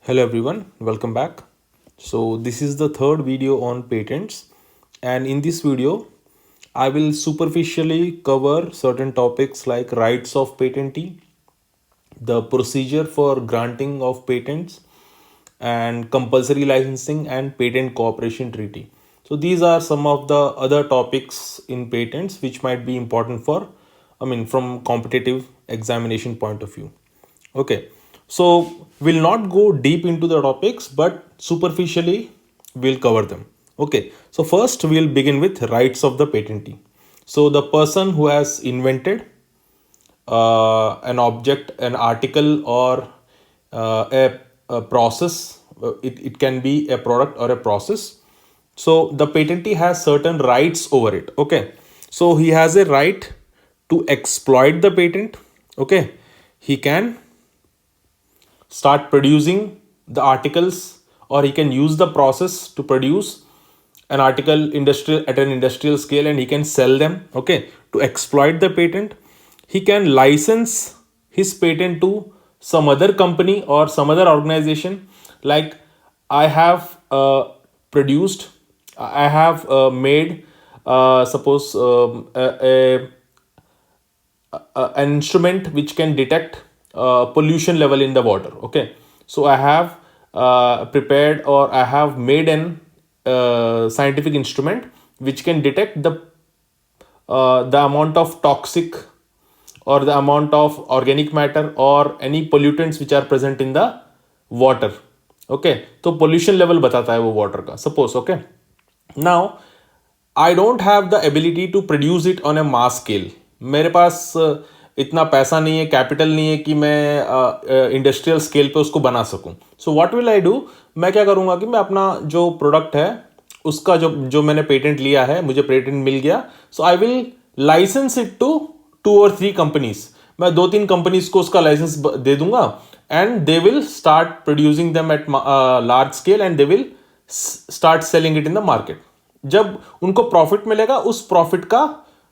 Hello everyone, welcome back. So this is the third video on patents, and in this video I will superficially cover certain topics like rights of patentee, the procedure for granting of patents, and compulsory licensing and patent cooperation treaty. So these are some of the other topics in patents which might be important for, from competitive examination point of view. Okay, so we'll not go deep into the topics, but superficially we'll cover them. Okay, so first we'll begin with rights of the patentee. So the person who has invented an object, an article, or a process. It can be a product or a process. So the patentee has certain rights over it. Okay. So he has a right to exploit the patent. Okay. He can start producing the articles, or he can use the process to produce an article industrial at an industrial scale, and he can sell them. Okay, to exploit the patent. He can license his patent to some other company or some other organization. Like, I have produced, I have made, suppose an instrument which can detect pollution level in the water. Okay, so I have prepared, or I have made an scientific instrument which can detect the amount of toxic, or the amount of organic matter, or any pollutants which are present in the water. Okay, तो pollution level बताता है वो water का, suppose. Okay, now I don't have the ability to produce it on a mass scale. मेरे पास इतना पैसा नहीं है, कैपिटल नहीं है कि मैं इंडस्ट्रियल स्केल पे उसको बना सकूं. So what will I do, मैं क्या करूंगा कि मैं अपना जो प्रोडक्ट है उसका जो जो मैंने पेटेंट लिया है, मुझे पेटेंट मिल गया, so I will license it to 2 or 3 companies. मैं 2-3 कंपनीज को उसका लाइसेंस दे दूंगा, and they will start producing them at large scale, and they will start selling it in the market. जब उनको प्रॉफिट मिलेगा, उस प्रॉफिट का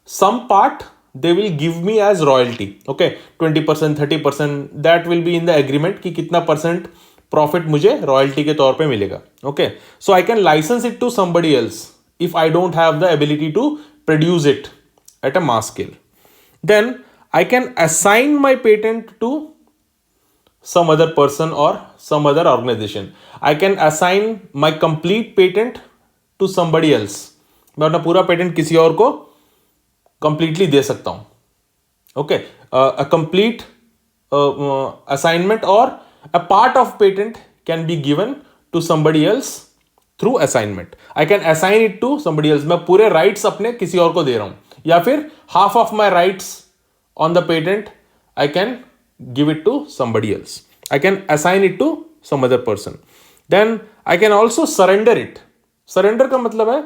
some part they will give me as royalty. Okay, 20%, 30%, that will be in the agreement कि कितना percent profit मुझे royalty के तौर पे मिलेगा. Okay, so I can license it to somebody else if I don't have the ability to produce it at a mass scale. Then I can assign my patent to some other person or some other organization. I can assign my complete patent to somebody else. मैं अपना पूरा patent किसी और को completely दे सकता हूं. Okay, a complete assignment or a part of patent can be given to somebody else through assignment. I can assign it to somebody else. मैं पूरे राइट्स अपने किसी और को दे रहा हूं, या फिर half of my rights on the patent I can give it to somebody else. I can assign it to some other person. Then I can also surrender it. Surrender का मतलब है,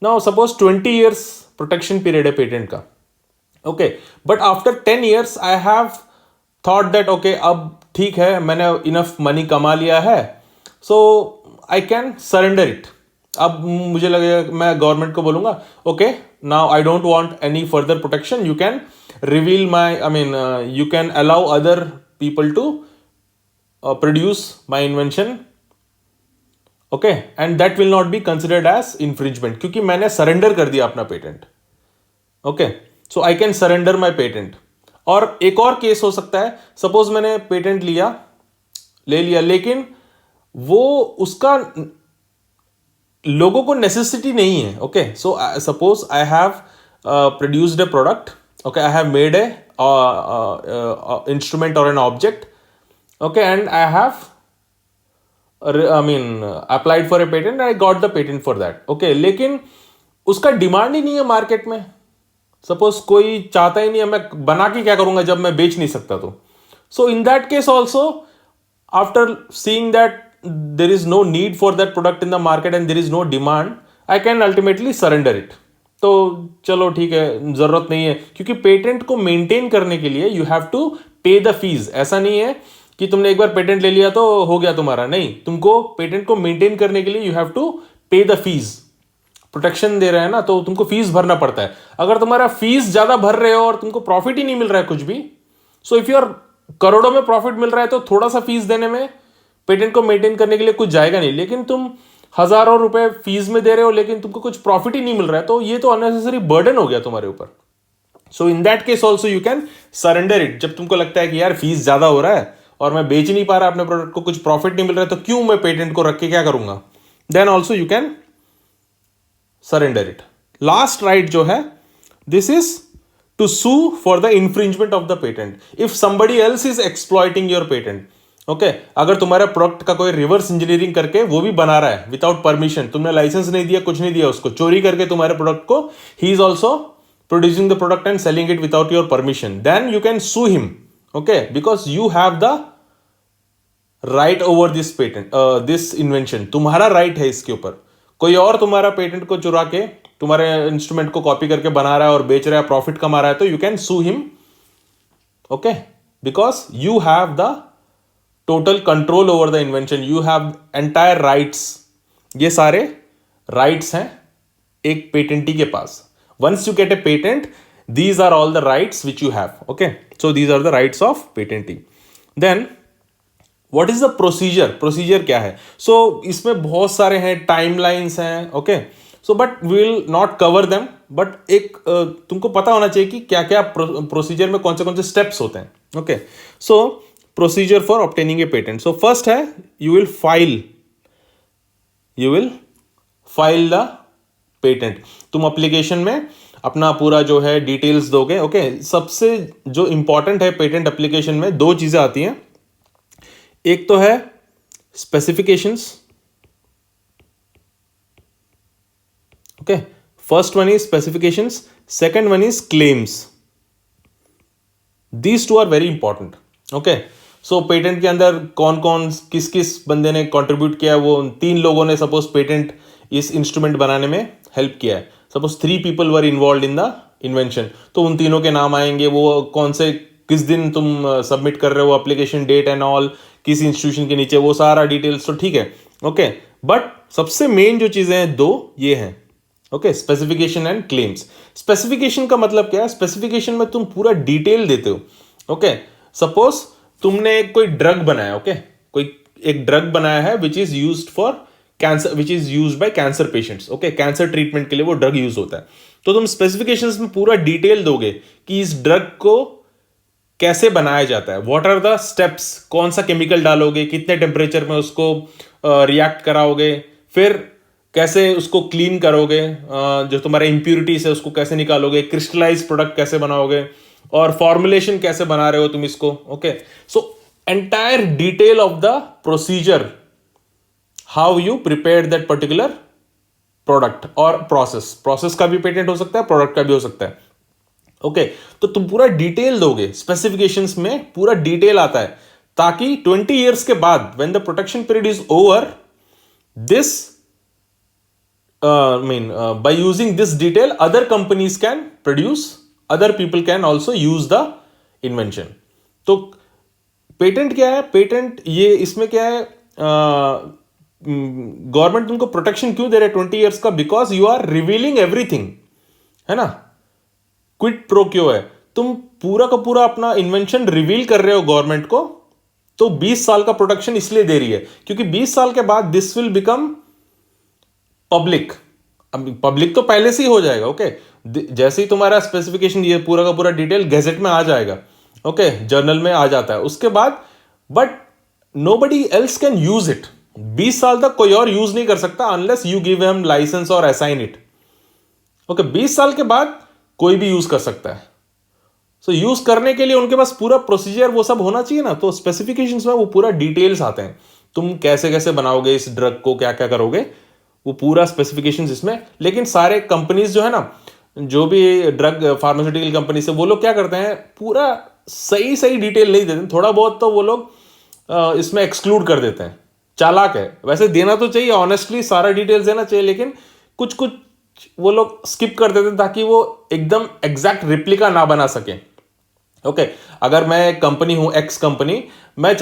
now suppose 20 years protection period है patent का. Okay, but after 10 years I have thought that okay, अब ठीक है, मैंने enough money कमा लिया है, so I can surrender it. अब मुझे लगेगा, मैं गवर्नमेंट को बोलूंगा okay, now I don't want any further protection, you can reveal my, you can allow other people to produce my invention. Okay, and that will not be considered as infringement, क्योंकि मैंने surrender कर दिया अपना patent. Okay, so I can surrender my patent. और एक और case हो सकता है, सपोज मैंने पेटेंट ले लिया, लेकिन वो उसका लोगों को नेसेसिटी नहीं है. Okay, so suppose I have produced a product. Okay, I have made a instrument और an object. Okay, and I have applied for a patent, I got the patent for that. Okay, लेकिन उसका demand ही नहीं है market में. Suppose कोई चाहता ही नहीं है, मैं बना के क्या करूंगा जब मैं बेच नहीं सकता तो. So in that case also, after seeing that there is no need for that product in the market and there is no demand, I can ultimately surrender it. तो चलो ठीक है, जरूरत नहीं है, क्योंकि पेटेंट को मेंटेन करने के लिए यू हैव टू पे द फीस. ऐसा नहीं है कि तुमने एक बार पेटेंट ले लिया तो हो गया तुम्हारा. नहीं, तुमको पेटेंट को मेंटेन करने के लिए यू हैव टू पे द फीस. प्रोटेक्शन दे रहे हैं ना, तो तुमको फीस भरना पड़ता है. अगर तुम्हारा फीस ज्यादा भर रहे हो और तुमको प्रॉफिट ही नहीं मिल रहा है कुछ भी, सो इफ यूर करोड़ों में प्रॉफिट मिल रहा है तो थोड़ा सा फीस देने में पेटेंट को मेंटेन करने के लिए कुछ जाएगा नहीं, लेकिन तुम हजारों रुपए फीस में दे रहे हो लेकिन तुमको कुछ प्रॉफिट ही नहीं मिल रहा है, तो ये तो अननेसेसरी बर्डन हो गया तुम्हारे ऊपर. So in that case also you can surrender it. जब तुमको लगता है कि यार फीस ज्यादा हो रहा है और मैं बेच नहीं पा रहा अपने प्रोडक्ट को, कुछ प्रॉफिट नहीं मिल रहा है, तो क्यों मैं पेटेंट को रख के क्या करूंगा, then also you can surrender it. Last right जो है, this is to sue for the infringement of the patent if somebody else is exploiting your patent. Okay, अगर तुम्हारे प्रोडक्ट का कोई रिवर्स इंजीनियरिंग करके वो भी बना रहा है विदाउट परमिशन, तुमने लाइसेंस नहीं दिया, कुछ नहीं दिया उसको, चोरी करके तुम्हारे प्रोडक्ट को he is also producing the product and selling it without your permission, then you can sue him. Okay, because you have the right over this patent, this invention. तुम्हारा right है इसके ऊपर. कोई और तुम्हारा पेटेंट को चुरा के तुम्हारे इंस्ट्रूमेंट को कॉपी करके बना रहा है और बेच रहा है, प्रॉफिट कमा रहा है, तो you can sue him. Okay, because you have the total control over the invention. You have entire rights. ये सारे rights हैं एक पेटेंटी के पास. Once you get a patent, these are all the rights which you have. Okay, so these are the rights of patentee. Then what is the procedure? Procedure क्या है? So इसमें बहुत सारे हैं, timelines हैं. Okay, so but we will not cover them. But एक तुमको पता होना चाहिए कि क्या क्या प्रोसीजर में कौन से स्टेप्स होते हैं. Okay, so procedure for obtaining a patent. So first है, you will file the patent. तुम एप्लीकेशन में अपना पूरा जो है डिटेल्स दोगे. ओके, सबसे जो इंपॉर्टेंट है पेटेंट एप्लीकेशन में, दो चीजें आती हैं. एक तो है specifications. Okay, first one is specifications, second one is claims. These two are very important. Okay, so patent के अंदर कौन कौन किस किस बंदे ने कंट्रीब्यूट किया, वो 3 लोगों ने सपोज पेटेंट इस इंस्ट्रूमेंट बनाने में हेल्प किया है. Suppose 3 people were involve in the invention, तो उन तीनों के नाम आएंगे. वो कौन से किस दिन तुम सबमिट कर रहे हो, एप्लीकेशन डेट एंड ऑल, किस इंस्टीट्यूशन के नीचे, वो सारा डिटेल्स तो ठीक है. ओके, बट सबसे मेन जो चीजें हैं दो ये हैं. Okay, specification and claims. Specification का मतलब क्या है? स्पेसिफिकेशन में तुम पूरा डिटेल देते हो. ओके, सपोज तुमने कोई ड्रग बनाया. ओके, कोई एक ड्रग बनाया है which is used for cancer, which is used by cancer patients. Okay, cancer treatment के लिए वो ड्रग यूज होता है. तो तुम स्पेसिफिकेशंस में पूरा डिटेल दोगे कि इस ड्रग को कैसे बनाया जाता है, व्हाट आर द स्टेप्स, कौन सा केमिकल डालोगे, कितने टेम्परेचर में उसको रिएक्ट कराओगे, फिर कैसे उसको क्लीन करोगे, जो तुम्हारे इंप्यूरिटीज है उसको कैसे निकालोगे, क्रिस्टलाइज प्रोडक्ट कैसे बनाओगे, और फॉर्मुलेशन कैसे बना रहे हो तुम इसको. Okay, so entire detail of the procedure, how you prepare that particular product और प्रोसेस का भी पेटेंट हो सकता है, प्रोडक्ट का भी हो सकता है. ओके, तो तुम पूरा डिटेल दोगे. स्पेसिफिकेशंस में पूरा डिटेल आता है ताकि 20 इयर्स के बाद when the protection period is over, this by using this detail other companies can produce, other people can also use the invention. तो पेटेंट क्या है? पेटेंट ये इसमें क्या है, गवर्नमेंट तुमको प्रोटेक्शन क्यों दे रहा है 20 इयर्स का? Because you are revealing everything, है ना. क्विड प्रो क्यो है, तुम पूरा का पूरा अपना इन्वेंशन रिवील कर रहे हो गवर्नमेंट को. तो 20 साल का प्रोटेक्शन इसलिए दे रही है क्योंकि 20 साल के बाद this will become public. Public तो पहले से ही हो जाएगा. ओके, जैसे ही तुम्हारा स्पेसिफिकेशन ये पूरा का पूरा डिटेल गैजेट में आ जाएगा, ओके, जर्नल में आ जाता है उसके बाद, but nobody else can use it. 20 साल तक कोई और यूज नहीं कर सकता unless you give him license और असाइन इट. ओके, 20 साल के बाद कोई भी यूज कर सकता है. सो यूज करने के लिए उनके पास पूरा प्रोसीजर वो सब होना चाहिए ना. तो स्पेसिफिकेशंस में वो पूरा डिटेल्स आते हैं, तुम कैसे कैसे बनाओगे इस ड्रग को, क्या क्या करोगे, वो पूरा स्पेसिफिकेशंस इसमें. लेकिन सारे कंपनीज जो है ना, जो भी ड्रग फार्मास्यूटिकल कंपनी से, वो लोग क्या करते हैं, पूरा सही सही डिटेल नहीं देते. थोड़ा बहुत तो वो लोग इसमें एक्सक्लूड कर देते हैं. चालाक है. वैसे देना तो चाहिए, ऑनेस्टली सारा डिटेल्स देना चाहिए, लेकिन कुछ कुछ वो लोग स्किप कर देते हैं ताकि वो एकदम एग्जैक्ट रिप्लिका ना बना सके. ओके, अगर मैं कंपनी हूं, एक्स कंपनी, मैं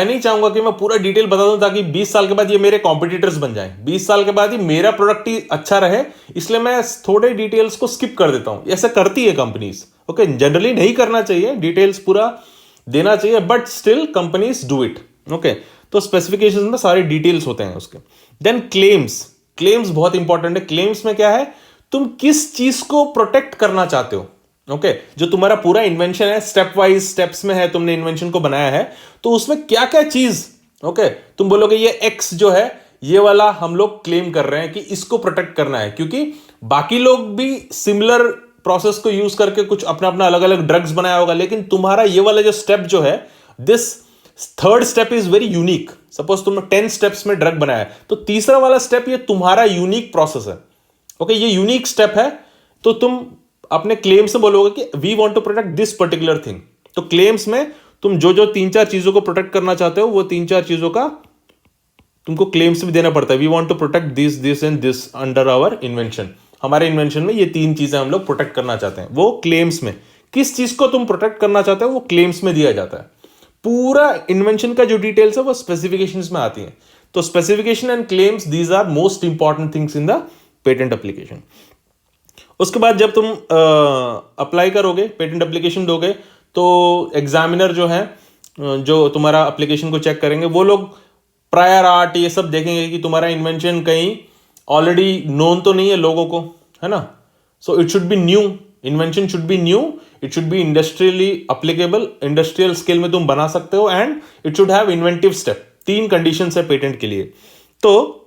नहीं चाहूंगा कि मैं पूरा डिटेल बता दूं ताकि 20 साल के बाद ये मेरे कॉम्पिटिटर्स बन जाएं. 20 साल के बाद ही मेरा प्रोडक्ट ही अच्छा रहे, इसलिए मैं थोड़े डिटेल्स को स्किप कर देता हूं. ऐसा करती है कंपनीज. ओके, जनरली नहीं करना चाहिए, डिटेल्स पूरा देना चाहिए, but still companies do it. Okay, तो स्पेसिफिकेशन में सारे डिटेल्स होते हैं उसके। देन क्लेम्स, क्लेम्स बहुत इंपॉर्टेंट है। क्लेम्स में क्या है, तुम किस चीज को प्रोटेक्ट करना चाहते हो। ओके जो तुम्हारा पूरा इन्वेंशन है, स्टेप वाइज स्टेप्स में है, तुमने इन्वेंशन को बनाया है, तो उसमें क्या क्या चीज तुम बोलोगे ये एक्स जो है ये वाला हम लोग क्लेम कर रहे हैं कि इसको प्रोटेक्ट करना है, क्योंकि बाकी लोग भी सिमिलर प्रोसेस को यूज करके कुछ अपना अपना अलग अलग ड्रग्स बनाया होगा, लेकिन तुम्हारा ये वाला जो स्टेप जो है, this third step is very unique. Suppose तुमने 10 स्टेप्स में ड्रग बनाया है, तो तीसरा वाला स्टेप ये तुम्हारा यूनिक प्रोसेस है। ये यूनिक स्टेप है, तो तुम अपने क्लेम से बोलोगे कि we want to protect this particular thing. तो क्लेम्स में तुम जो जो 3-4 चीजों को प्रोटेक्ट करना चाहते हो, वो 3-4 चीजों का तुमको क्लेम्स भी देना पड़ता है। We want to protect this this and this under our invention. हमारे इन्वेंशन में ये 3 चीजें हम लोग प्रोटेक्ट करना चाहते हैं, वो क्लेम्स में। किस चीज को तुम प्रोटेक्ट करना चाहते हो वो क्लेम्स में दिया जाता है। पूरा इन्वेंशन का जो डिटेल्स है वो स्पेसिफिकेशंस में आती है। तो specification and claims, these are most important things in the patent application. उसके बाद जब तुम अप्लाई करोगे, पेटेंट एप्लीकेशन दोगे, तो एग्जामिनर जो है, जो तुम्हारा एप्लीकेशन को चेक करेंगे, वो लोग प्रायर आर्ट ये सब देखेंगे कि तुम्हारा इन्वेंशन कहीं ऑलरेडी नोन तो नहीं है लोगों को, है ना। So it should be new, invention should be new, it should be industrially applicable, industrial scale में तुम बना सकते हो, and it should have inventive step. 3 condition है पेटेंट के लिए। तो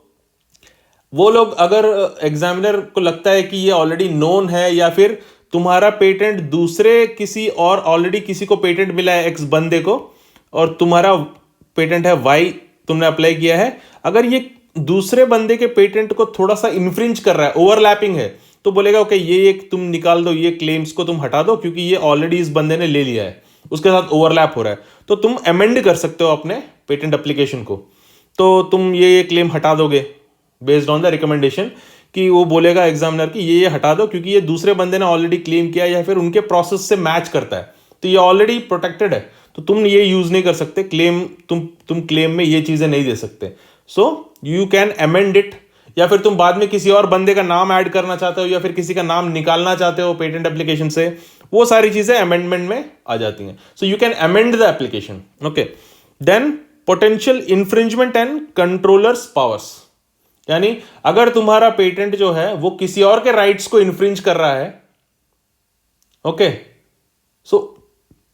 वो लोग, अगर एग्जामिनर को लगता है कि ये ऑलरेडी नोन है, या फिर तुम्हारा पेटेंट दूसरे किसी और ऑलरेडी किसी को पेटेंट मिला है एक्स बंदे को, और तुम्हारा पेटेंट है वाई, तुमने अप्लाई किया है, अगर ये दूसरे बंदे के पेटेंट को थोड़ा सा इन्फ्रिंज कर रहा है, ओवरलैपिंग है, तो बोलेगा ओके ये एक तुम निकाल दो, ये क्लेम्स को तुम हटा दो, क्योंकि ये ऑलरेडी इस बंदे ने ले लिया है, उसके साथ ओवरलैप हो रहा है। तो तुम अमेंड कर सकते हो अपने पेटेंट एप्लीकेशन को। तो तुम ये क्लेम हटा दोगे बेस्ड ऑन द रिकमेंडेशन, कि वो बोलेगा एग्जामिनर की ये हटा दो, क्योंकि ये दूसरे बंदे ने ऑलरेडी क्लेम किया, या फिर उनके प्रोसेस से मैच करता है, तो ये ऑलरेडी प्रोटेक्टेड है, तो तुम ये यूज नहीं कर सकते क्लेम, तुम क्लेम में ये चीजें नहीं दे सकते। सो यू कैन अमेंड इट, या फिर तुम बाद में किसी और बंदे का नाम ऐड करना चाहते हो, या फिर किसी का नाम निकालना चाहते हो पेटेंट एप्लीकेशन से, वो सारी चीजें अमेंडमेंट में आ जाती हैं। So you can amend the application. Okay, then potential infringement and controllers powers, यानी अगर तुम्हारा पेटेंट जो है वो किसी और के राइट्स को इन्फ्रिंज कर रहा है, ओके, सो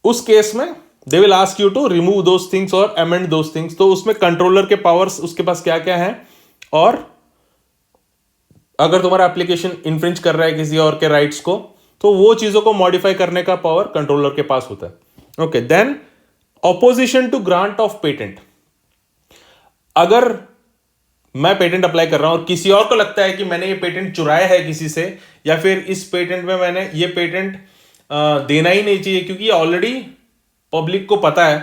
उस केस में they will ask you to remove those things और अमेंड दोस थिंग्स। तो उसमें कंट्रोलर के पावर्स उसके पास क्या क्या है, और अगर तुम्हारा एप्लीकेशन इन्फ्रिंज कर रहा है किसी और के राइट्स को, तो वो चीजों को मॉडिफाई करने का पावर कंट्रोलर के पास होता है। Okay, then opposition to grant of patent. अगर मैं पेटेंट अप्लाई कर रहा हूं और किसी और को लगता है कि मैंने ये पेटेंट चुराया है किसी से, या फिर इस पेटेंट में मैंने ये पेटेंट देना ही नहीं चाहिए क्योंकि ऑलरेडी पब्लिक को पता है,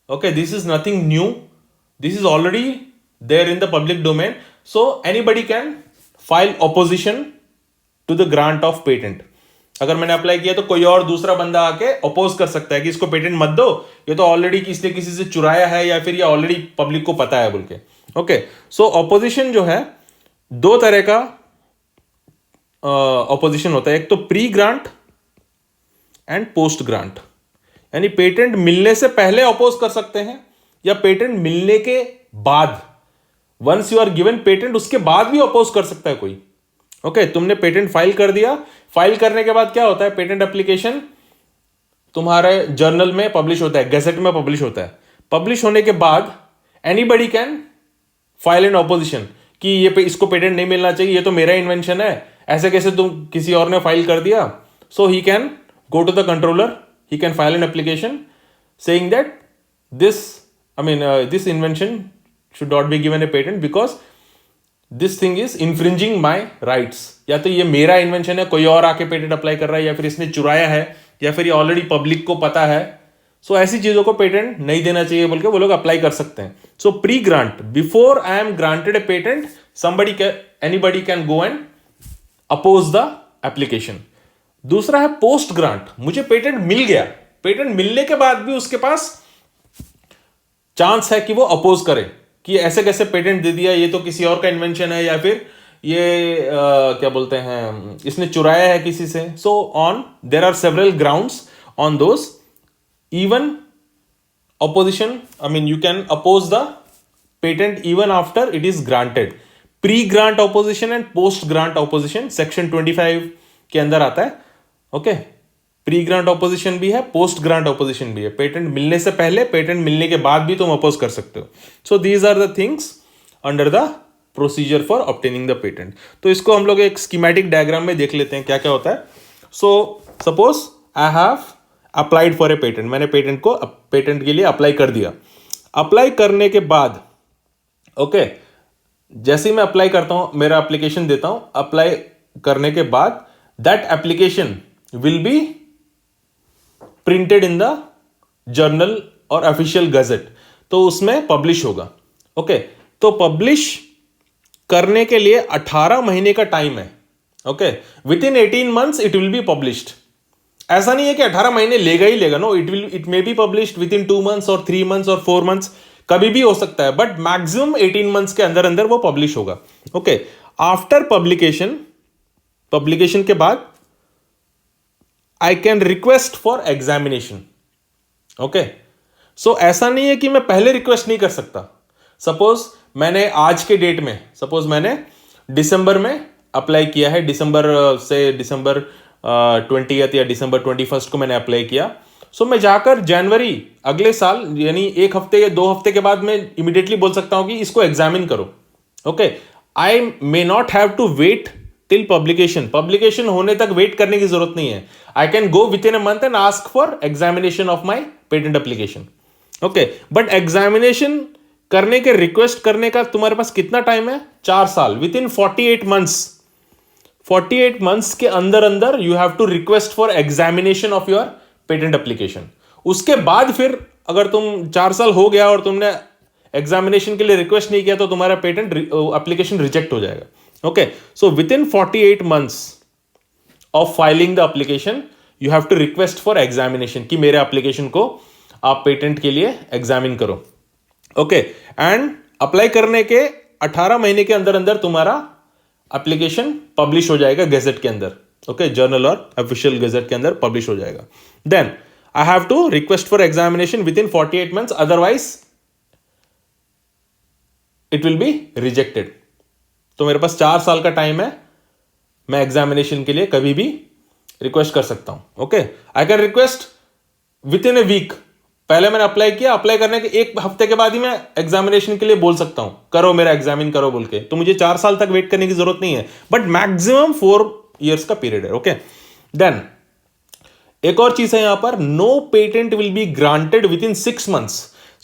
okay, this is nothing new, this is already there in the public domain, so anybody can file opposition to the grant of patent. अगर मैंने अप्लाई किया तो कोई और दूसरा बंदा आके अपोज कर सकता है कि इसको पेटेंट मत दो, ये तो ऑलरेडी किसी किसी से चुराया है, या फिर ये ऑलरेडी पब्लिक को पता है बोल के। ओके, सो ऑपोजिशन जो है 2 तरह का ऑपोजिशन होता है, एक तो pre grant and post grant, यानी पेटेंट मिलने से पहले अपोज कर सकते हैं, या पेटेंट मिलने के बाद, once you are given patent उसके बाद भी अपोज कर सकता है कोई। ओके, तुमने पेटेंट फाइल कर दिया, फाइल करने के बाद क्या होता है, पेटेंट एप्लीकेशन तुम्हारे जर्नल में पब्लिश होता है, गैजेट में पब्लिश होता है। पब्लिश होने के बाद anybody can file an opposition कि ये इसको पेटेंट नहीं मिलना चाहिए, ये तो मेरा इन्वेंशन है, ऐसे कैसे तुम किसी और ने फाइल कर दिया। So he can go to the controller, he can file an application saying that this invention should not be given a patent because this thing is infringing my rights। या तो ये मेरा इन्वेंशन है, कोई और आके पेटेंट अप्लाई कर रहा है, या फिर इसने चुराया है, या फिर ये ऑलरेडी पब्लिक को पता है। सो ऐसी चीजों को पेटेंट नहीं देना चाहिए बोल के वो लोग अप्लाई कर सकते हैं। So pre grant, before I am granted a patent, anybody can go and oppose the application. दूसरा है पोस्ट ग्रांट, मुझे पेटेंट मिल गया, पेटेंट मिलने के बाद भी उसके पास चांस है कि वो अपोज करे कि ऐसे कैसे पेटेंट दे दिया, ये तो किसी और का इन्वेंशन है, या फिर ये क्या बोलते हैं, इसने चुराया है किसी से। So on there are several grounds on those, even opposition, you can oppose the patent even after it is granted. Pre grant opposition and post grant opposition section 25 के अंदर आता है. ओके, प्री ग्रांट ऑपोजिशन भी है, post grant opposition भी है. Patent मिलने से पहले, पेटेंट मिलने के बाद भी तुम अपोज कर सकते हो. So these are the things under the procedure for obtaining the patent. तो इसको हम लोग एक स्कीमेटिक डायग्राम में देख लेते हैं क्या क्या होता है. सो suppose I have applied for a patent. मैंने पेटेंट के लिए अप्लाई कर दिया. अप्लाई करने के बाद ओके, जैसे ही मैं अप्लाई करता हूं, मेरा एप्लीकेशन देता हूं, अप्लाई करने के बाद that application will be printed in the journal और ऑफिशियल गजेट. तो उसमें पब्लिश होगा. ओके, तो पब्लिश करने के लिए 18 महीने का टाइम है. Okay, within 18 months it will be published. ऐसा नहीं है कि 18 महीने लेगा ही लेगा. No, it may be published within 2 months और 3 मंथ्स और 4 मंथ्स, कभी भी हो सकता है, बट मैक्सिमम 18 मंथ्स के अंदर अंदर वो पब्लिश होगा. ओके, आफ्टर पब्लिकेशन के बाद I can request for examination. Okay, so ऐसा नहीं है कि मैं पहले रिक्वेस्ट नहीं कर सकता. सपोज मैंने आज के डेट में, सपोज मैंने दिसंबर में अप्लाई किया है, दिसंबर 20th या दिसंबर 21st को मैंने अप्लाई किया. सो मैं जाकर जनवरी अगले साल, यानी 1 हफ्ते या 2 हफ्ते के बाद मैं इमीडिएटली बोल सकता हूं कि इसको एग्जामिन करो. Okay, I may not have to wait till publication होने तक वेट करने की जरूरत नहीं है. I can go within a month and ask for examination of my patent application. Okay, but examination करने के, रिक्वेस्ट करने का तुम्हारे पास कितना टाइम है? 4 साल. विद इन 48 मंथ्स के अंदर अंदर you have to request for examination of your patent application. उसके बाद फिर अगर तुम 4 साल हो गया और तुमने एग्जामिनेशन के लिए रिक्वेस्ट नहीं किया तो तुम्हारा पेटेंट एप्लीकेशन रिजेक्ट हो जाएगा. Okay, so within 48 months of filing the application you have to request for examination कि मेरे एप्लीकेशन को आप पेटेंट के लिए एग्जामिन करो. ओके, एंड अप्लाई करने के 18 महीने के अंदर अंदर तुम्हारा एप्लीकेशन पब्लिश हो जाएगा गैजेट के अंदर. ओके, जर्नल और ऑफिशियल गैजेट के अंदर पब्लिश हो जाएगा. Then I have to request for examination within 48 months, otherwise it will be rejected. तो मेरे पास 4 साल का टाइम है, मैं एग्जामिनेशन के लिए कभी भी रिक्वेस्ट कर सकता हूं. Okay, I can request within a week. पहले मैंने अप्लाई किया, अप्लाई करने के 1 हफ्ते के बाद ही मैं एग्जामिनेशन के लिए बोल सकता हूं, करो मेरा एग्जामिन करो बोल के. तो मुझे 4 साल तक वेट करने की जरूरत नहीं है, बट मैक्सिमम 4 years का पीरियड है. ओके, देन एक और चीज है यहां पर, no patent will be granted within 6 months.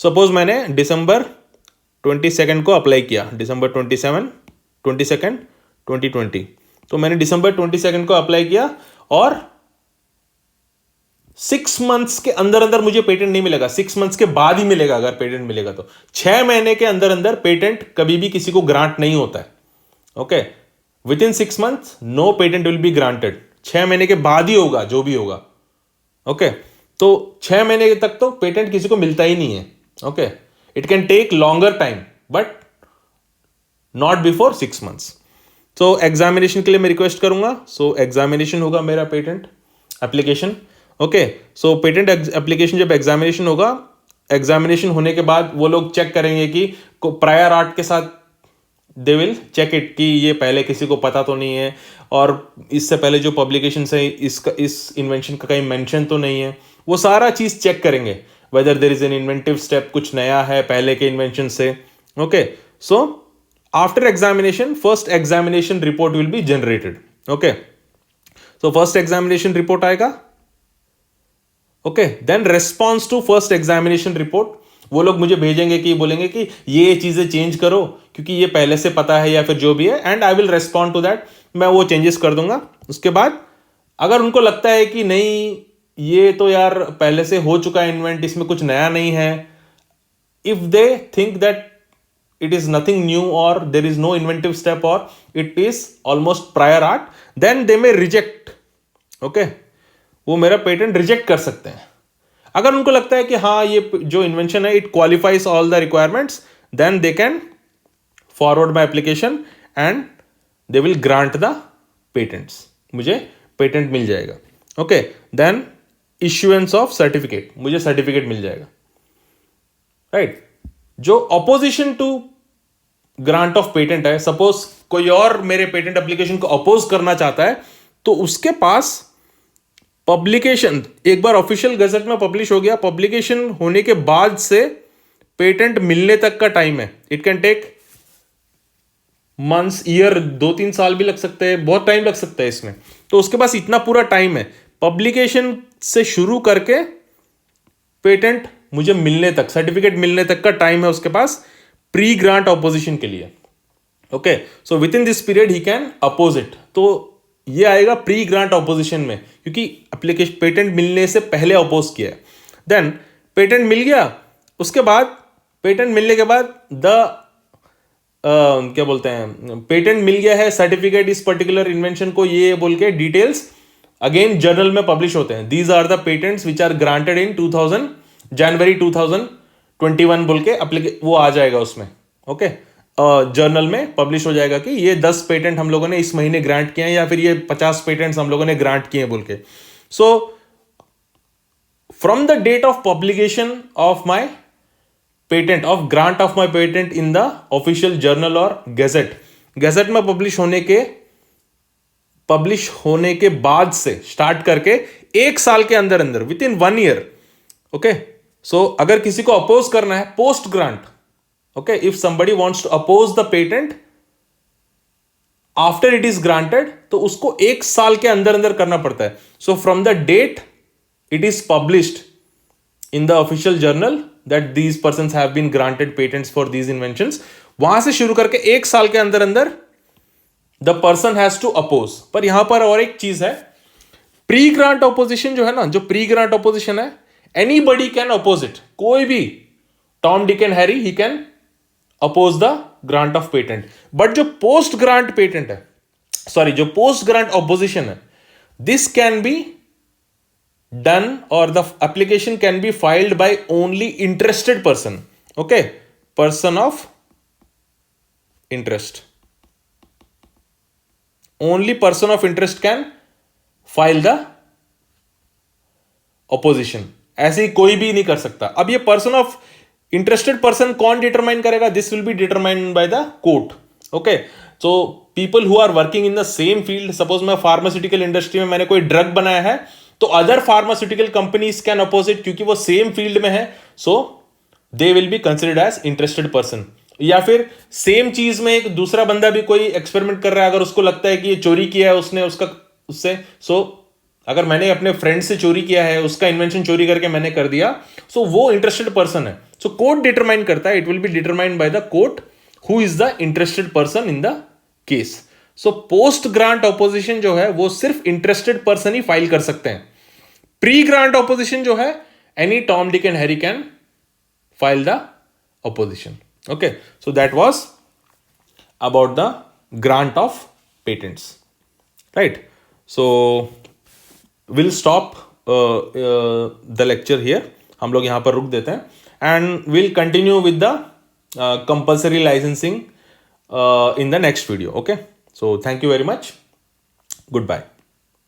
Suppose मैंने दिसंबर 22 को अप्लाई किया, दिसंबर 22 2020. तो मैंने दिसंबर 22 को अप्लाई किया और 6 months के अंदर अंदर मुझे पेटेंट नहीं मिलेगा. 6 months के बाद ही मिलेगा अगर पेटेंट मिलेगा तो. 6 महीने के अंदर अंदर पेटेंट कभी भी किसी को ग्रांट नहीं होता है. Okay, within 6 months no patent will be granted. 6 महीने के बाद ही होगा जो भी होगा. ओके, तो 6 महीने तक तो पेटेंट किसी को मिलता ही नहीं है. Okay, it can take longer time but not before 6 months. तो एग्जामिनेशन के लिए मैं रिक्वेस्ट करूंगा. सो एग्जामिनेशन होगा मेरा patent application. Okay, so patent application जब एग्जामिनेशन होगा, एग्जामिनेशन होने के बाद वो लोग चेक करेंगे कि प्रायर आर्ट के साथ दे विल चेक इट कि ये पहले किसी को पता तो नहीं है और इससे पहले जो पब्लिकेशन है इस इन्वेंशन का कहीं मेंशन तो नहीं है. वो सारा चीज चेक करेंगे whether there is an inventive step, कुछ नया है पहले के इन्वेंशन से. Okay, so after examination first examination report will be generated. Okay, so first examination report आएगा. Okay, then response to first examination report, वो लोग मुझे भेजेंगे कि बोलेंगे कि ये चीजें चेंज करो क्योंकि ये पहले से पता है या फिर जो भी है, and I will respond to that. मैं वो चेंजेस कर दूंगा. उसके बाद अगर उनको लगता है कि नहीं ये तो यार पहले से हो चुका है इन्वेंट, इसमें कुछ नया नहीं है, if they think that it is nothing new or there is no inventive step or it is almost prior art, then they may reject. Okay, वो मेरा पेटेंट रिजेक्ट कर सकते हैं. अगर उनको लगता है कि हाँ ये जो इन्वेंशन है it qualifies all the requirements, then they can forward my application and they will grant the patents. मुझे पेटेंट मिल जाएगा. Okay, then issuance of certificate, मुझे सर्टिफिकेट मिल जाएगा. राइट, जो opposition to grant of patent है, suppose कोई और मेरे पेटेंट एप्लीकेशन को अपोज करना चाहता है, तो उसके पास पब्लिकेशन, एक बार ऑफिशियल गजट में पब्लिश हो गया, पब्लिकेशन होने के बाद से पेटेंट मिलने तक का टाइम है, it can take months, year, 2-3 साल भी लग सकते हैं, बहुत टाइम लग सकता है इसमें। तो उसके पास इतना पूरा टाइम है पब्लिकेशन से शुरू करके पेटेंट मुझे मिलने तक, सर्टिफिकेट मिलने तक का टाइम है उसके पास प्री ग्रांट ऑपोजिशन के लिए। Okay, so within this period he can oppose it. तो ये आएगा प्री ग्रांट ऑपोजिशन में, क्योंकि एप्लीकेशन पेटेंट मिलने से पहले अपोज किया है। देन पेटेंट मिल गया, उसके बाद पेटेंट मिलने के बाद क्या बोलते हैं, पेटेंट मिल गया है, सर्टिफिकेट इस पर्टिकुलर इन्वेंशन को, ये बोल के डिटेल्स अगेन जर्नल में पब्लिश होते हैं। These are the patents which are granted in January 2021 बोल के वो आ जाएगा उसमें। ओके, जर्नल में पब्लिश हो जाएगा कि ये 10 पेटेंट हम लोगों ने इस महीने ग्रांट किए हैं, या फिर ये 50 पेटेंट्स हम लोगों ने ग्रांट किए बोल के। So from the date of publication of my patent, of grant of my patent in the official journal और गैजेट में पब्लिश होने के बाद से स्टार्ट करके 1 साल के अंदर अंदर, within 1 year. Okay, so अगर किसी को अपोज करना है post grant, okay, if somebody wants to oppose the patent after it is granted, तो उसको 1 साल के अंदर अंदर करना पड़ता है। So from the date it is published in the official journal that these persons have been granted patents for these inventions, वहां से शुरू करके 1 साल के अंदर अंदर the person has to oppose। पर यहां पर और एक चीज है, प्री ग्रांट ऑपोजिशन जो है ना, जो प्री ग्रांट ऑपोजिशन है, एनीबडी कैन अपोज इट, कोई भी, Tom Dick and Harry, he can oppose the grant of patent. But जो पोस्ट ग्रांट पेटेंट है, सॉरी, जो पोस्ट ग्रांट ऑपोजिशन है, this can be done or the application can be filed by only interested person. Okay, person of interest, only person of interest can file the opposition, ऐसे ही कोई भी नहीं कर सकता। अब ये पर्सन ऑफ इंटरेस्टेड पर्सन कौन डिटरमाइन करेगा? This will be determined by the court. Okay, so people who are working in the same field, suppose मैं फार्मास्यूटिकल इंडस्ट्री में मैंने कोई ड्रग बनाया है, तो other pharmaceutical companies can oppose it, क्योंकि वो सेम फील्ड में है, so they will be considered as interested person. या फिर सेम चीज में एक दूसरा बंदा भी कोई एक्सपेरिमेंट कर रहा है, अगर उसको लगता है कि ये चोरी किया है उसने उससे, सो अगर मैंने अपने फ्रेंड से चोरी किया है, उसका इन्वेंशन चोरी करके मैंने कर दिया, सो वो इंटरेस्टेड पर्सन है। सो कोर्ट डिटरमाइन करता है, it will be determined by the court who is the interested person in the case. So post grant opposition जो है वो सिर्फ इंटरेस्टेड पर्सन ही फाइल कर सकते हैं। प्री ग्रांट ऑपोजिशन जो है, any Tom Dick and Harry can file the opposition. Okay, so that was about the grant of patents, right? So will stop the lecture here, हम लोग यहां पर रुक देते हैं, and will continue with the compulsory licensing in the next video. Okay, so thank you very much. Goodbye.